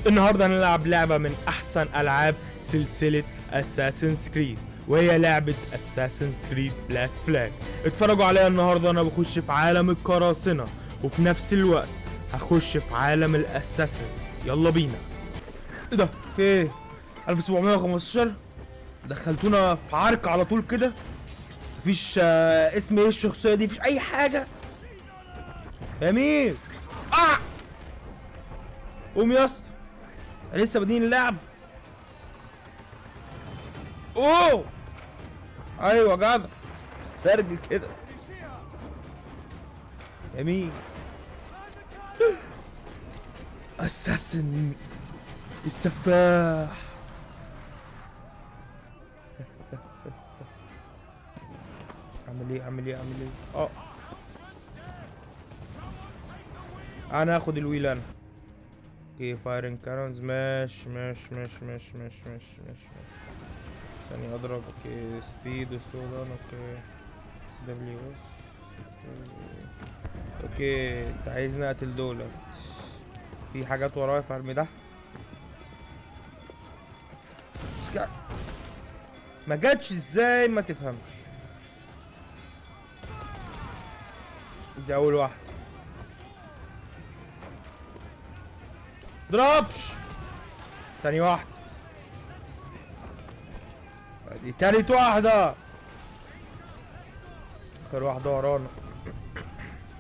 النهارده هنلعب لعبة من أحسن ألعاب سلسلة اساسنز كريد، وهي لعبة اساسنز كريد بلاك فلاج. اتفرجوا عليها النهارده. أنا بخش في عالم القراصنة وفي نفس الوقت هخش في عالم الاساسنز. يلا بينا. ايه ده؟ في ايه؟ 1715 دخلتونا في عرك على طول كده. مفيش اسم ايه الشخصية دي؟ مفيش أي حاجة. جميل. قوم يا اسطى، لسه بادئين اللعب. اوه ايوه جدع، سرج كده. جميل. اساسن السفاح. اعمل ايه انا هاخد الويل انا. اوكي فايرنج كانونز. ماشي. ثانية اضرب. اوكي سبيد وسلو. اوكي دبليو اس. اوكي انت عايزني اقتل دولت. في حاجات ورايا في المدح. ما جاتش ازاي ما تفهمش. دي اول واحدة. ضربش. تاني واحدة. دي تالت واحدة. اخر واحدة ورانا.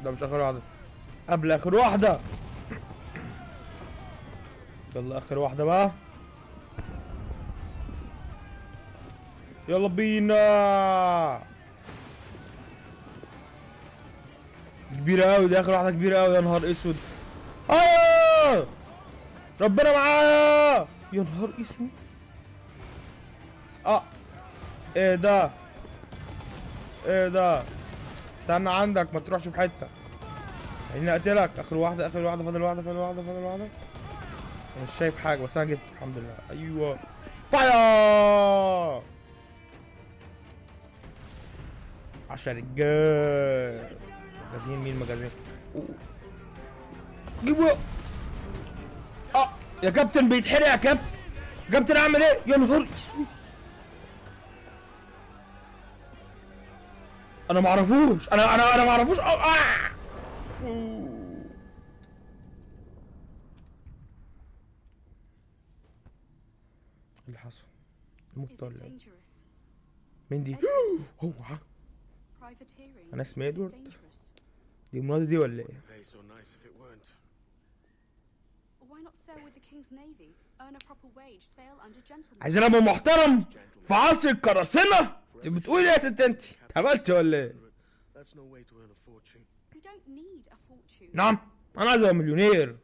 ده مش اخر واحدة، قبل اخر واحدة. يلا اخر واحدة بقى. يلا بينا. كبيرة اوي دي، اخر واحدة كبيرة اوي. يا نهار اسود. ربنا معايا. يا نهار اسود. ايه ده؟ استنى عندك، ما تروحش في حتة. عايزني اقتلك. اخر واحدة. فاضل واحدة. مش شايف حاجة بس انا جبت الحمد لله. ايوه فاير. 10 رجال. مجازين مين مجازين؟ جيبوا. يا كابتن بيتحرق يا كابتن اعمل ايه؟ يا نهار اسود. انا معرفوش. انا معرفوش. اللي حصل؟ مطلع. مين دي؟ هو انا اسمي ادوارد. دي منادي دي ولا ايه؟ عايزين ابقى محترم في عصر القراصنة؟ انت بتقولي يا ست انت اتهبلتي ولا ايه؟ نعم انا عايز ابقى مليونير.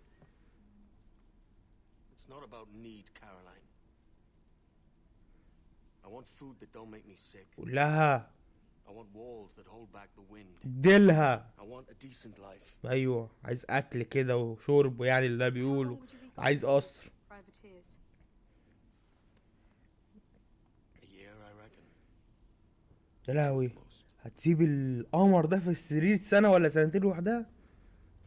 قول لها. اديلها. ايوه عايز اكل كده وشرب، يعني اللي ده بيقوله. عايز قصر. يا لهوي، هتسيب القمر ده في السرير سنة ولا سنتين لوحدها؟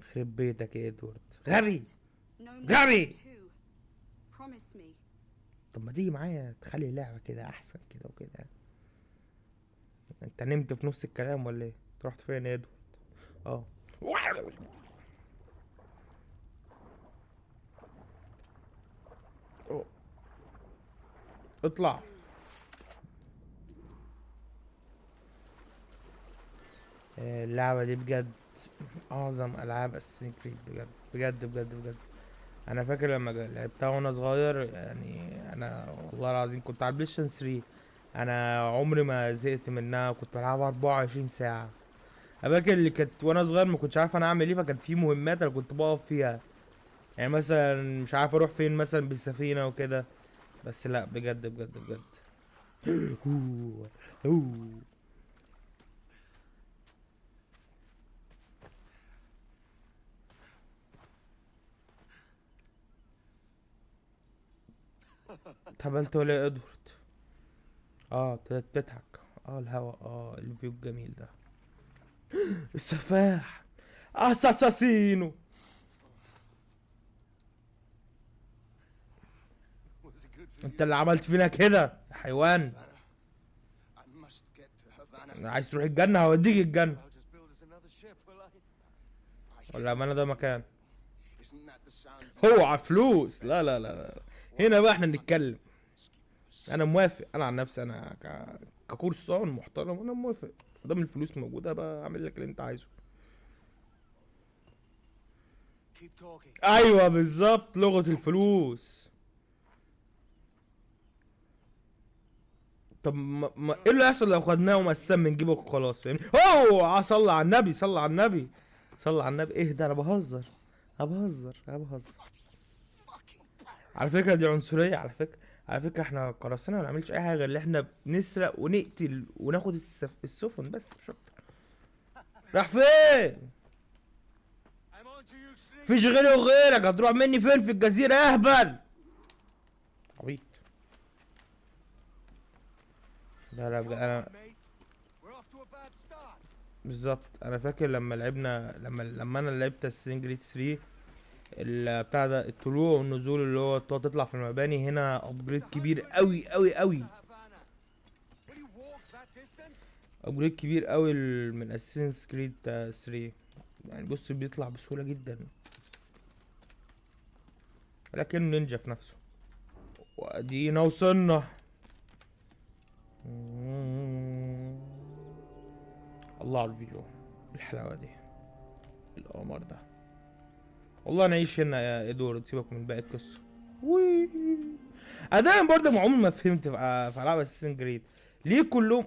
يخرب بيتك يا ادوارد، غبي. طب ما تيجي معايا تخلي اللعبة كده احسن كده وكده. انت نمت في نص الكلام ولا ايه؟ رحت فين يا ادوارد؟ اطلع. اللعبة دي بجد اعظم العاب اساسين كريد. بجد. انا فاكر لما لعبتها وانا صغير، يعني انا والله العظيم كنت على البلاي ستيشن 3. انا عمري ما زهقت منها، كنت بلعبها 24 ساعة. انا فاكر اللي كانت وانا صغير ما كنتش عارف انا اعمل ايه، فكان في مهمات انا كنت بقف فيها. يعني مثلا مش عارف اروح فين مثلا بالسفينة وكده. بس لا بجد. اتهبلت ولا يا ادوارد؟ ابتدت تضحك. الهوا. الفيو الجميل ده. السفاح. اساسينو. Was it good for انت you? اللي عملت فينا كده يا حيوان. I must get to Havana. عايز تروح الجنة هوديك الجنة. I'll just build us another ship, will I? ولا امانة ده مكان. Isn't that the sound? هو على فلوس. لا لا لا لا. هنا بقى احنا بنتكلم. انا موافق، انا عن نفسي انا كقرصان محترم انا موافق. دام الفلوس موجودة بقى اعمل لك اللي انت عايزه. Keep talking. ايوه بالظبط لغة الفلوس. طب ايه اللي هيحصل لو خدناه ومقسم من جيبك وخلاص فاهمني؟ اوه صلى على النبي، صلى على النبي، صلى على النبي. اهدى انا بهزر، انا بهزر، انا بهزر. على فكرة دي عنصرية، على فكرة، على فكرة احنا قراصنة ما بنعملش اي حاجة غير اللي احنا بنسرق ونقتل وناخد السفن بس مش اكتر. راح فين؟ I'm on to you, Slim. فيش غيري وغيرك، هتروح مني فين في الجزيرة يا اهبل؟ عبيط. لا لا بجد انا Mate, we're off to a bad start. بالظبط. انا فاكر لما لعبنا لما انا لعبت السنجليت 3 بتاع ده الطلوع والنزول اللي هو تقعد تطلع في المباني. هنا ابجريد كبير قوي قوي قوي، To Havana. Will you walk that distance? ابجريد كبير قوي من اساسنز كريد 3. يعني بص بيطلع بسهولة جدا لكنه نينجا في نفسه. وادينا وصلنا. الله على الفيديو، الحلاوة دي، القمر ده. والله نعيش هنا يا ادوارد، سيبك من باقي القصة. وي انا دايما برضه عمري ما فهمت في العاب اساسن جريد ليه كلهم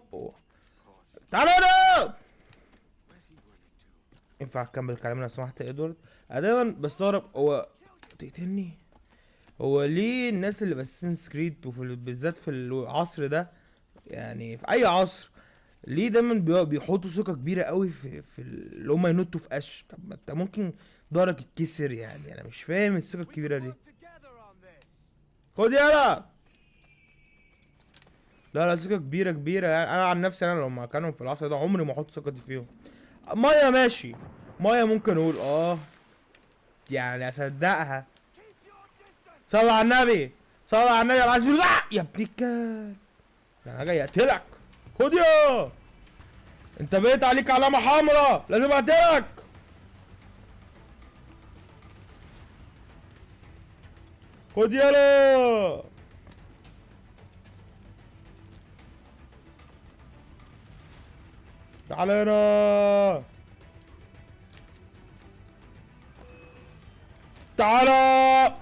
تعالوا هنا. Where's he running to? ينفع اكمل كلامي لو سمحت يا ادوارد؟ انا دايما بستغرب هو تقتلني، هو ليه الناس اللي باساسن كريد بالذات في العصر ده، يعني في اي عصر، ليه دايما بيحطوا ثقة كبيرة قوي في اللي هما ينطوا في قش؟ طب ما انت ممكن ظهرك يتكسر، يعني انا مش فاهم الثقة الكبيرة دي. Work together on this. خد يلا. لا لا ثقة كبيرة كبيرة، يعني انا عن نفسي انا لو مكانهم في العصر ده عمري ما احط ثقتي فيهم. مايا ماشي، مايا ممكن اقول يعني اصدقها. Keep your distance. صلى على النبي، صلى على النبي يا عزيز. لا يا ابن الكلب، انا جاي اقتلك. خد يا، انت بقيت عليك علامة حمراء لازم اقتلك. خد يلا. تعال هنا، تعالى.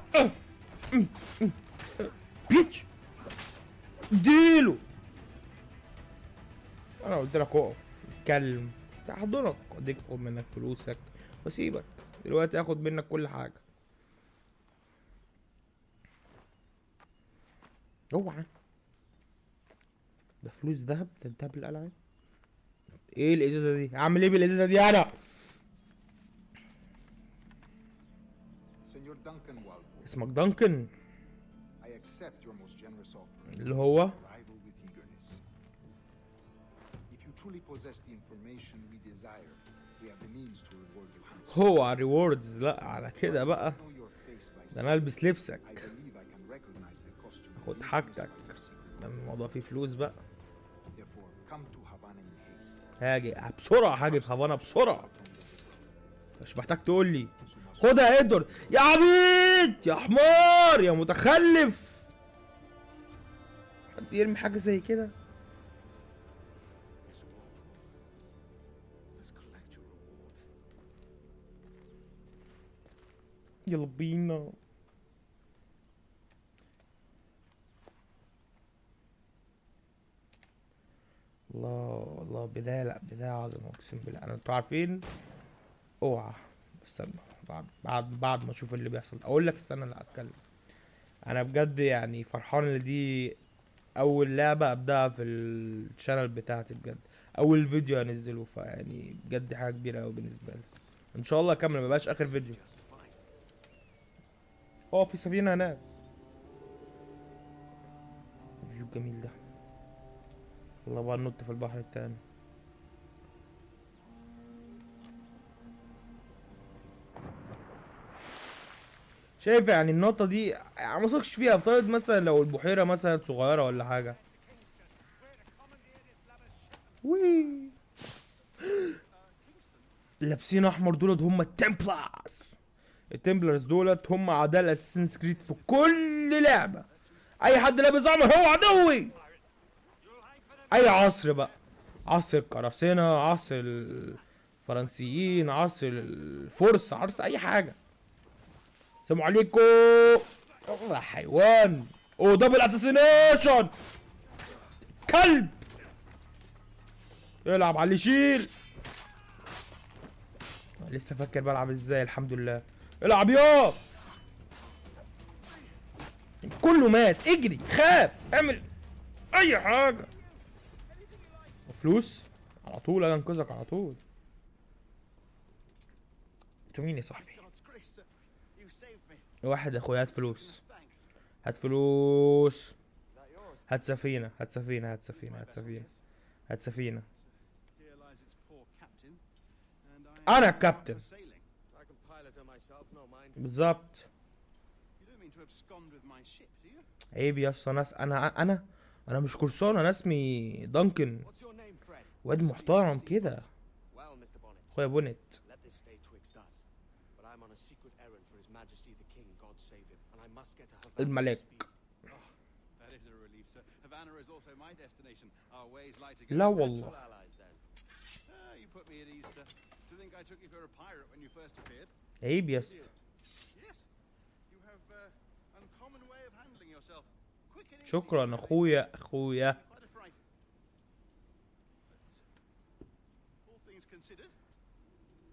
بيتش اديله. انا قلت لك اقف اتكلم، هحضنك اديك اخد منك فلوسك واسيبك. دلوقتي اخد منك كل حاجه. اوعى، ده فلوس ذهب، ده الذهب القلعه. ايه الازازه دي؟ اعمل ايه بالازازه دي انا؟ Senor Duncan Wildwood, اسمك دانكن I accept your most generous offer. اللي هو Arrival with eagerness. If you truly possess the information we desire, we have the means to reward you handsomely. هو على ريوردز. لا على كده بقى I know your face by ده انا sight. البس I لبسك. believe I can recognize the costume. خد used حاجتك. by your secret ده weapon. الموضوع فيه فلوس بقى. Therefore, come to Havana in haste. هاجي بسرعه، هاجي في هافانا بسرعه، مش محتاج تقول لي. خدها يا ادوارد يا عبيط يا حمار يا متخلف. حد يرمي حاجه زي كده؟ Mr. Walpole, let's collect your reward. يلا بينا. الله الله، بداية، لا بداية عظمة اقسم بالله. انا انتوا عارفين، اوعى استنى بعد ما اشوف اللي بيحصل اقول لك. استنى اللي اتكلم. انا بجد يعني فرحان ان دي اول لعبة ابداها في الشانل بتاعتي، بجد اول فيديو انزله، فيعني بجد حاجة كبيرة اوي بالنسبة لي. ان شاء الله اكمل، مبقاش اخر فيديو. Just fine. في سفينة هناك، فيو جميل ده. يلا بقى ننط في البحر التاني. شايف يعني النقطة دي يعني ما اثقش فيها. افترض مثلا لو البحيرة مثلا صغيرة ولا حاجة. وي لابسين احمر دولت هم التمبلرز. التمبلرز دولت هم اعداء الاساسنز كريد في كل لعبة. اي حد لابس احمر هو عدوي. اي عصر بقى، عصر القراصنة، عصر الفرنسيين، عصر الفرس، عصر اي حاجة. السلام عليكم يا حيوان. اوه دبل اساسينيشن. كلب يلعب على اللي يشيل. لسه فاكر بلعب ازاي. الحمد لله. العب يا كله مات. اجري، خاف، اعمل اي حاجه. وفلوس على طول. انا انقذك على طول. انتوا مين يا صاحبي؟ God's grace, sir. You saved me. واحد اخويا هات فلوس. Thanks. هات فلوس. Is that yours? هات سفينه، هات سفينه، هات سفينه، هات سفينه، هات سفينه. Here lies its poor captain, and I أنا am not الكابتن. for sailing. I can pilot her myself, no mind. بالظبط. You don't mean to abscond with my ship, do you? عيب يا اسطى. ناس انا مش قرصان. انا اسمي دانكن. What's your name, friend? واد محترم كده. Well, Mr. Bonnet, اخويا بونت. let this stay twixt us. But I'm on a secret errand for His Majesty the King, God save him, and I must get to Havana. الملك. That is a relief, sir. Havana is also my destination. Our ways lie together. لا Natural والله. allies then. You put me at ease, sir. Do you think I took you for a pirate when you first appeared? عيب يا اسطى. Yes. You have uncommon way of handling yourself. Quick and easy. شكرا اخويا. Quite a fright. But all things considered,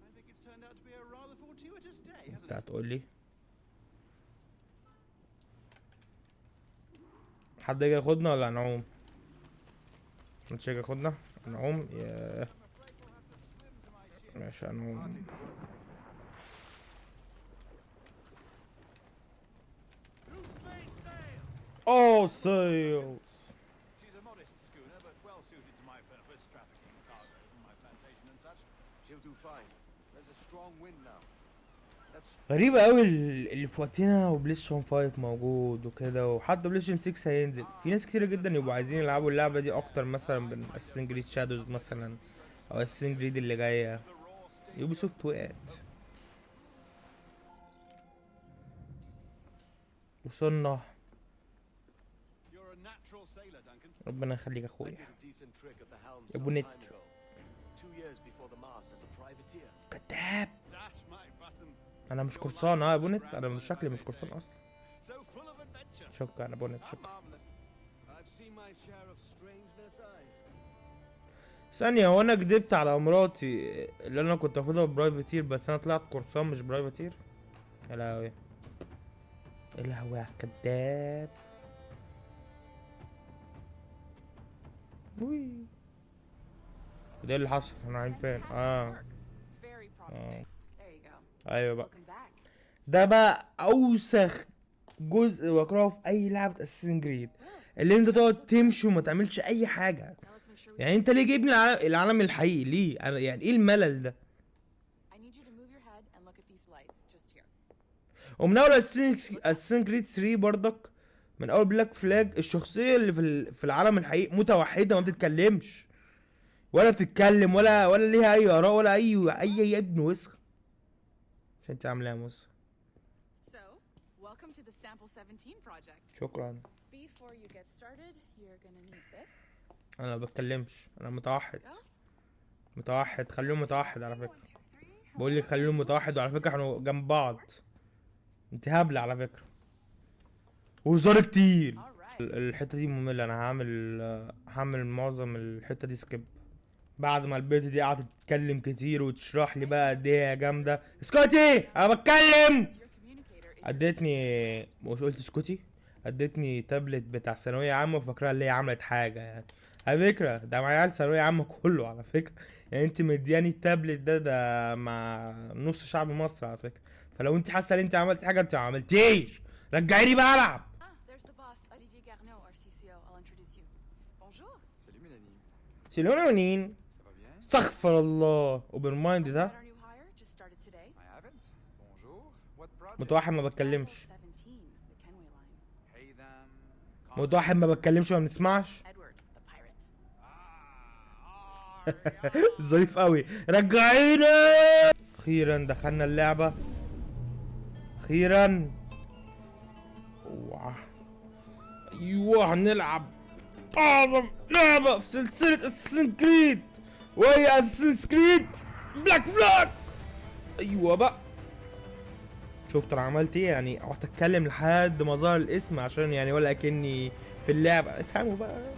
I think it's turned out to be a rather fortuitous day, hasn't انت it? هتقول لي حد يجي ياخدنا ولا هنعوم؟ محدش يجي ياخدنا؟ هنعوم. ياه ماشي هنعوم. اوه سيلز. She's a modest schooner, but well suited to my purpose, trafficking cargo from my plantation and such. She'll do fine. There's a strong wind now. Let's غريبة اوي اللي في وقتنا وبلايستيشن 5 موجود وكده، وحتى بلايستيشن 6 هينزل. في ناس كتيرة جدا يبقوا عايزين يلعبوا اللعبة دي اكتر مثلا من اساسن جريد شادوز مثلا، او اساسن جريد اللي جاية. يوبي سوفت وقعت. وصلنا. You're a natural sailor, Duncan. ربنا يخليك I اخويا. did a decent trick at the helm يا some أبو time نت. ago. 2 years before the mast as a privateer. كذاب. Dash my buttons. انا مش قرصان يا بونت. انا مش شكلي مش قرصان اصلا. So full of adventure. شكرا يا بونت How شكرا. marvelous. I've seen my share of strangeness, ثانية، هو انا كدبت على مراتي اللي انا كنت واخدها برايفتير بس انا طلعت قرصان مش برايفتير؟ يا لهوي. يا لهوي على الكداب. وي ده اللي حصل. احنا رايحين فين؟ Very promising. There you go. ايوه بقى. Welcome back. ده بقى اوسخ جزء بكرهه في اي لعبة اساسن جريد، اللي انت تقعد تمشي وما تعملش اي حاجة. Now let's make sure we. يعني انت ليه جايبني العالم الحقيقي ليه؟ انا يعني ايه الملل ده؟ I need you to move your head and look at these lights just here. ومن اول اساسن كريد 3 برضك، من اول بلاك فلاج، الشخصيه اللي في العالم الحقيقي متوحده، ما بتتكلمش ولا بتتكلم ولا ليها اي اراء ولا اي ابن وسخ. عشان انت عامله يا موسى. So, welcome to the Sample 17 project. شكرا. Before you get started, you're gonna need this. انا ما بتكلمش. انا متوحد. Go. متوحد. خليهم متوحد على فكره. 1, 2, 3. بقول لك خليهم متوحد. وعلى فكره احنا جنب بعض. انت هبله على فكره. وهزار كتير. All right. الحته دي ممله. انا هعمل معظم الحته دي سكيب. بعد ما البنت دي قعدت تتكلم كتير وتشرح لي بقى قد ايه هي جامده. اسكتي انا بتكلم. Your communicator is. ادتني، مش قلت اسكتي؟ ادتني تابلت بتاع ثانويه عامه وفاكرها اللي هي عملت حاجه يعني. على فكره ده مع عيال ثانويه عامه كله على فكره. يعني انت مدياني التابلت ده مع نص شعب مصر على فكره. فلو انت حاسه ان انت عملت حاجه انت ما عملتيش. رجعيني بقى العب. Ah, there's the boss, Olivier Garneau, our CCO. I'll introduce you. Bonjour. Salut Mélanie. شيلوني. Ça va bien? استغفر الله. اوبن مايند Heard ده. our new hire just started today. I haven't. Bonjour. What brought متوحد ما بتكلمش. 17, the Kenway line. Pay them. متوحد ما بتكلمش ما بنسمعش. Edward, the pirate. ظريف قوي. رجعينا. اخيرا دخلنا اللعبة. اخيرا. ايوه هنلعب اعظم لعبة في سلسلة اساسن كريد، وهي اساسن كريد بلاك فلاج. ايوه بقى. شفت انا عملت ايه؟ يعني قعدت اتكلم لحد ما ظهر الاسم عشان يعني ولا اكني في اللعبة. افهموا بقى.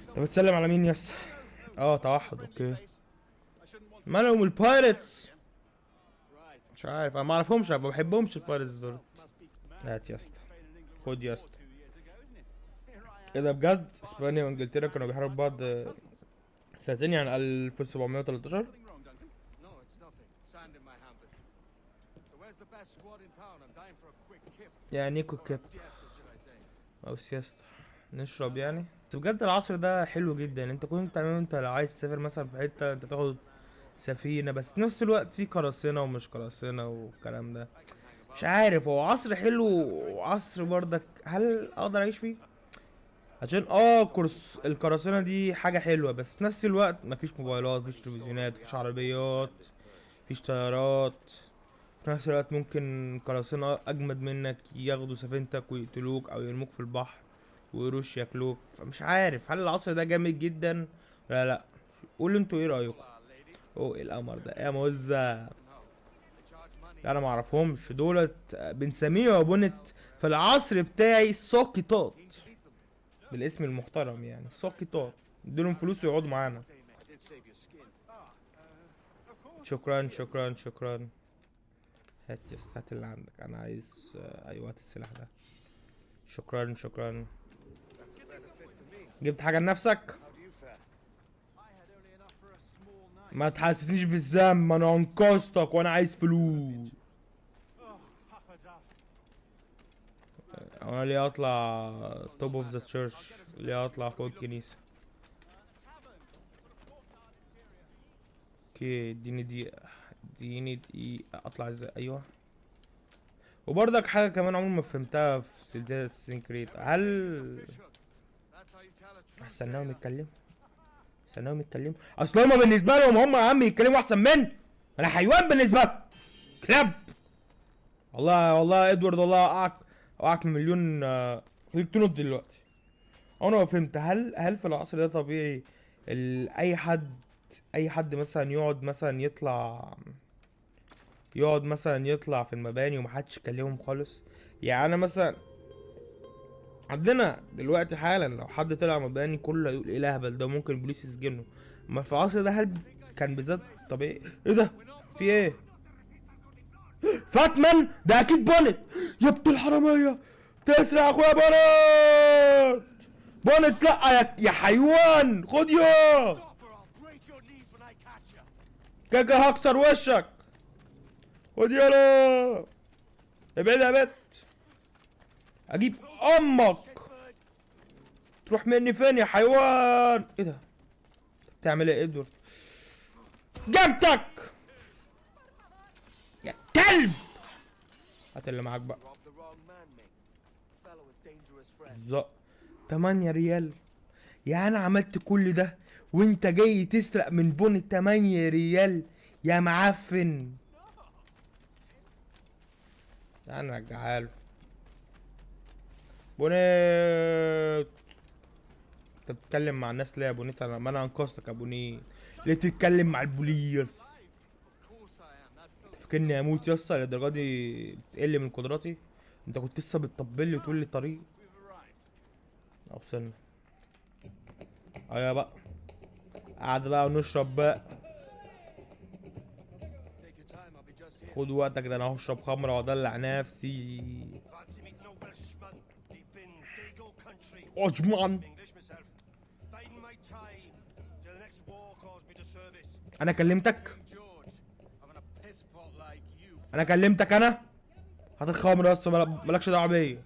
انت بتسلم على مين يس؟ توحد. اوكي. مالهم البايرتس؟ مش عارف، انا ما اعرفهمش، ما بحبهمش البايرتس دول. هات يا اسطى، خد يا اسطى. ايه ده بجد؟ اسبانيا وانجلترا كانوا بيحاربوا بعض سنتين، يعني 1713. No, it's nothing. Sand in my hampers. So where's the best squad in town? I'm dying for a quick kip. يعني ايه كوكيت Siesta, should I say? او سياستا؟ نشرب يعني. بس بجد العصر ده حلو جدا. انت كنت تعمل انت لو عايز تسافر مثلا في حته، انت تاخد سفينه، بس في نفس الوقت في قراصنه ومش قراصنه والكلام ده. مش عارف، هو عصر حلو وعصر برضك هل اقدر اعيش فيه؟ عشان القراصنه دي حاجه حلوه، بس في نفس الوقت مفيش موبايلات، مفيش تلفزيونات، مفيش عربيات، مفيش طيارات. في نفس الوقت ممكن قراصنه اجمد منك ياخدوا سفينتك ويقتلوك او يرموك في البحر ويروش ياكلوك. فمش عارف هل العصر ده جامد جدا ولا لا. قولوا انتوا ايه رايكم. ايه القمر ده يا موزة؟ They charge money. لا انا معرفهمش دولت. بنسميه بونت في العصر بتاعي الساقطات، بالاسم المحترم يعني الساقطات. نديلهم فلوس ويقعدوا معانا. I did save your skin. شكرا شكرا شكرا. هات يس، هات اللي عندك. انا عايز ايوه هات السلاح ده. شكرا شكرا. That's a better fit for me. جبت حاجه لنفسك؟ How do you fare? I had only enough for a small night. ما تحسسنيش بالذنب، انا انقذتك وانا عايز فلوس. Oh, puff a duff. انا ليه اطلع توب اوف ذا تشيرش؟ ليه اطلع فوق الكنيسه؟ اوكي اديني دقيقة اطلع ازاي؟ ايوه. وبرضك حاجة كمان عمري ما فهمتها في سلسلة اساسن كريد، هل Fish hook. That's how you tell a truth. استناهم يتكلموا؟ اصل هما بالنسبة لهم هم يا عم يتكلموا احسن مني. انا حيوان بالنسبة لهم، كلاب. والله ادوارد، والله اوقعك من مليون تنط دلوقتي. انا ما فهمت، هل في العصر ده طبيعي اي حد مثلا يقعد مثلا يطلع في المباني ومحدش يكلمهم خالص؟ يعني انا مثلا عندنا دلوقتي حالا لو حد طلع مباني كله يقول ايه الهبل ده، ممكن البوليس يسجنه. اما في العصر ده هل كان بالذات طبيعي؟ ايه ده؟ في ايه؟ فاتمان ده اكيد بونت. يا ابن الحراميه تسرق اخويا بونت. لا يا حيوان، خد يا Stop or I'll break your knees when I catch you. كاكا هكسر وشك. خد يالا. ابعد يا بت، اجيب امك. تروح مني فين يا حيوان؟ ايه ده؟ بتعمل ايه ادوارد؟ جبتك يا كلب. هات اللي معاك بقى. Rob the wrong man, mate. A fellow with dangerous friends. بالظبط 8 ريال. يعني انا عملت كل ده وانت جاي تسرق من بون 8 ريال يا معفن. يعني رجعها له. بونيت انت بتتكلم مع الناس ليه يا بونيت؟ ما انا انقذتك يا بونيت، ليه تتكلم مع البوليس؟ Of course I am. That filthy فاكرني هموت يا اسطى للدرجه دي بتقل من قدراتي؟ انت كنت لسه بتطبل لي وتقول لي الطريق. وصلنا. ايوه بقى، قاعد بقى ونشرب بقى. Take your time. I'll be just here. خد وقتك، ده انا هشرب خمره وادلع نفسي. Fancy meeting no Welshman deep in Dago country. اجمعا. English myself. Biding my time till the next war calls me to service. انا كلمتك؟ George, I'm in a piss pot like you. انا كلمتك انا؟ هات الخمره بس، مالكش دعوه بيا.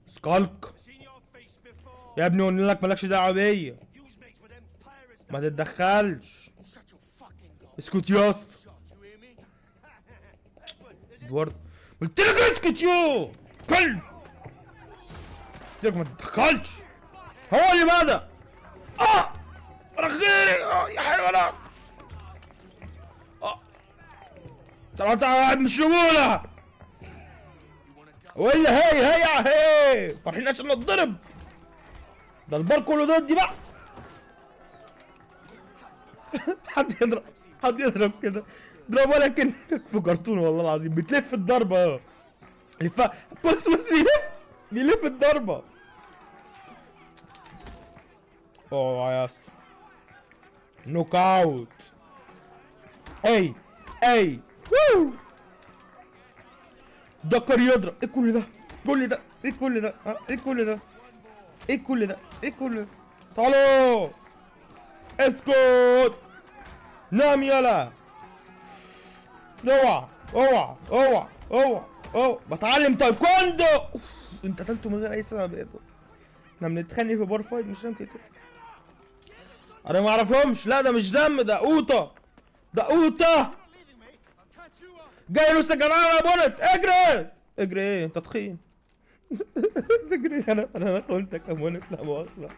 Skulk. سكالك Seen your face before. يا ابني، قلنا لك مالكش دعوه بيا، Use mates with them pirates. ما تتدخلش. Shut your fucking mouth. اسكت يا اسطى. Shot, you hear me? ادوارد، قلت لك اسكت يو كلب، قلت لك ما تتدخلش. هو اللي بدأ. رخيري يا حيوانات. طلعت على واحد مش رجولة. ولا هي فرحين عشان نتضرب. ده البار كله ضدي بقى. حد يضرب كده، اضرب ولكن في كرتون والله العظيم بتلف الضربة. لفها بص بيلف الضربة. اوه يا اسطى، نوك اوت. اي وو، دكر يضرب. ايه كل ده؟ ايه كل ده؟ تعالوا اسكت، نام يلا. اوعى بتعلم تايكوندو. انت قتلته من غير اي سبب يا دول. احنا بنتخانق في بار فايت مش لازم تقتله. انا ما اعرفهمش. لا ده مش دم، ده قوطه. جاي له سجنان يا بولت. اجري ايه انت تخين. اجري. انا خنتك يا بولت، لا مؤاخذة.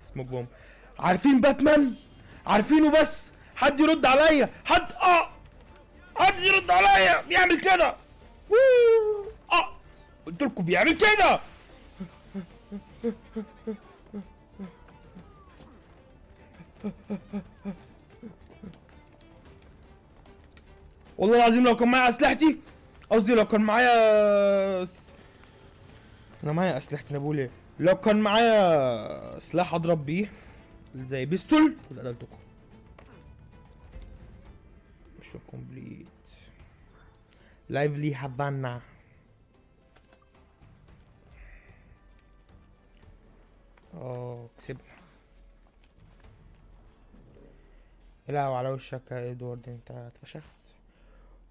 سموك بوم. عارفين باتمان؟ عارفينه، بس حد يرد عليا. حد يرد عليا. بيعمل كده. قلت لكم بيعمل كده. والله العظيم لو كان معايا اسلحتي، قصدي لو كان معايا انا معايا اسلحتي، انا بقول ايه، لو كان معايا سلاح اضرب بيه زي بيستول كنت قتلتكم. مش كومبليت. لايفلي هافانا. كسبنا. لا وعلى وشك يا ادوارد، انت اتفشخت.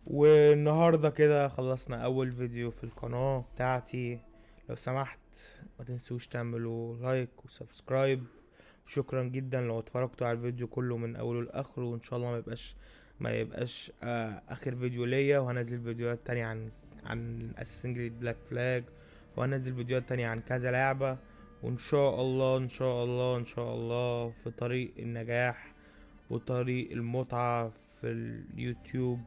والنهارده كده خلصنا اول فيديو في القناة بتاعتي. لو سمحت ما تنسوش تعملوا لايك وسبسكرايب. شكرا جدا لو اتفرجتوا على الفيديو كله من اوله لاخره، وان شاء الله ما يبقاش اخر فيديو ليا. وهنزل فيديوهات تانية عن اساسن كريد بلاك فلاج، وهنزل فيديوهات تانية عن كذا لعبة. وان شاء الله في طريق النجاح وطريق المتعة في اليوتيوب